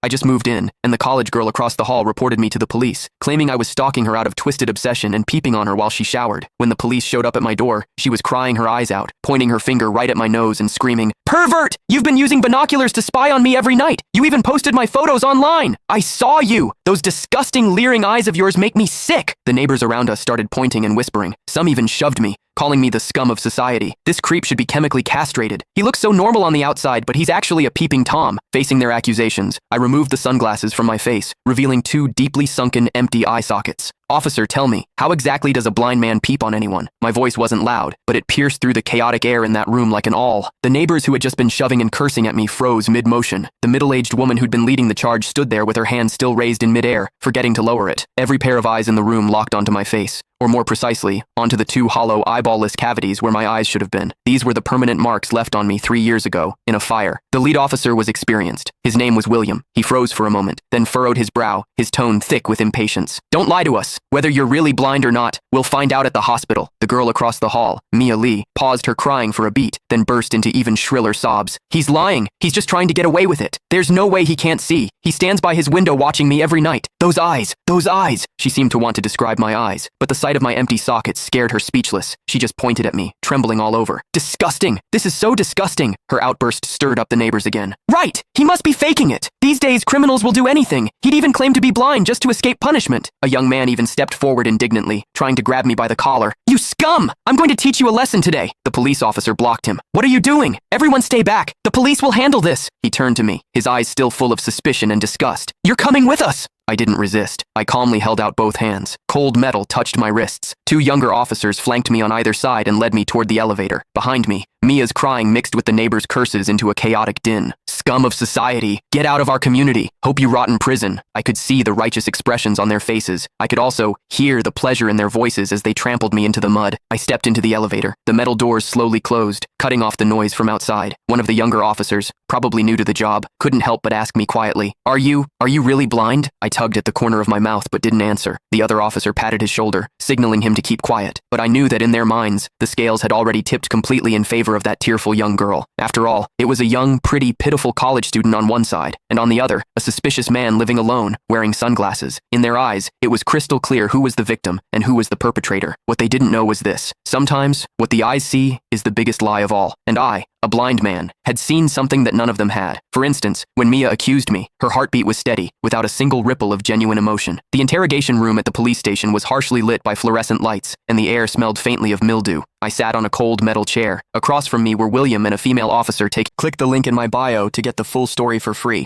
I just moved in, and the college girl across the hall reported me to the police, claiming I was stalking her out of twisted obsession and peeping on her while she showered. When the police showed up at my door, she was crying her eyes out, pointing her finger right at my nose and screaming, "Pervert! You've been using binoculars to spy on me every night! You even posted my photos online! I saw you! Those disgusting, leering eyes of yours make me sick!" The neighbors around us started pointing and whispering. Some even shoved me, calling me the scum of society. This creep should be chemically castrated. He looks so normal on the outside, but he's actually a peeping Tom. Facing their accusations, I removed the sunglasses from my face, revealing two deeply sunken, empty eye sockets. "Officer, tell me, how exactly does a blind man peep on anyone?" My voice wasn't loud, but it pierced through the chaotic air in that room like an awl. The neighbors who had just been shoving and cursing at me froze mid-motion. The middle-aged woman who'd been leading the charge stood there with her hand still raised in mid-air, forgetting to lower it. Every pair of eyes in the room locked onto my face, or more precisely, onto the two hollow, eyeball-less cavities where my eyes should have been. These were the permanent marks left on me 3 years ago, in a fire. The lead officer was experienced. His name was William. He froze for a moment, then furrowed his brow, his tone thick with impatience. "Don't lie to us. Whether you're really blind or not, we'll find out at the hospital." The girl across the hall, Mia Lee, paused her crying for a beat, then burst into even shriller sobs. "He's lying. He's just trying to get away with it. There's no way he can't see. He stands by his window watching me every night. Those eyes, those eyes." She seemed to want to describe my eyes, but the sight of my empty sockets scared her speechless. She just pointed at me, trembling all over. "Disgusting! This is so disgusting!" Her outburst stirred up the neighbors again. "Right! He must be faking it! These days, criminals will do anything. He'd even claim to be blind just to escape punishment." A young man even stepped forward indignantly, trying to grab me by the collar. "You scum! I'm going to teach you a lesson today." The police officer blocked him. "What are you doing? Everyone stay back. The police will handle this." He turned to me, his eyes still full of suspicion and disgust. "You're coming with us." I didn't resist. I calmly held out both hands. Cold metal touched my wrists. Two younger officers flanked me on either side and led me toward the elevator. Behind me, Mia's crying mixed with the neighbors' curses into a chaotic din. "Scum of society! Get out of our community! Hope you rot in prison!" I could see the righteous expressions on their faces. I could also hear the pleasure in their voices as they trampled me into the mud. I stepped into the elevator. The metal doors slowly closed, cutting off the noise from outside. One of the younger officers, probably new to the job, couldn't help but ask me quietly, Are you really blind?" I tugged at the corner of my mouth but didn't answer. The other officer patted his shoulder, signaling him to keep quiet. But I knew that in their minds, the scales had already tipped completely in favor of that tearful young girl. After all, it was a young, pretty, pitiful college student on one side, and on the other, a suspicious man living alone, wearing sunglasses. In their eyes, it was crystal clear who was the victim and who was the perpetrator. What they didn't know was this: sometimes, what the eyes see is the biggest lie of all. And I, a blind man, had seen something that none of them had. For instance, when Mia accused me, her heartbeat was steady, without a single ripple of genuine emotion. The interrogation room at the police station was harshly lit by fluorescent lights, and the air smelled faintly of mildew. I sat on a cold metal chair. Across from me were William and a female officer. Click the link in my bio to get the full story for free.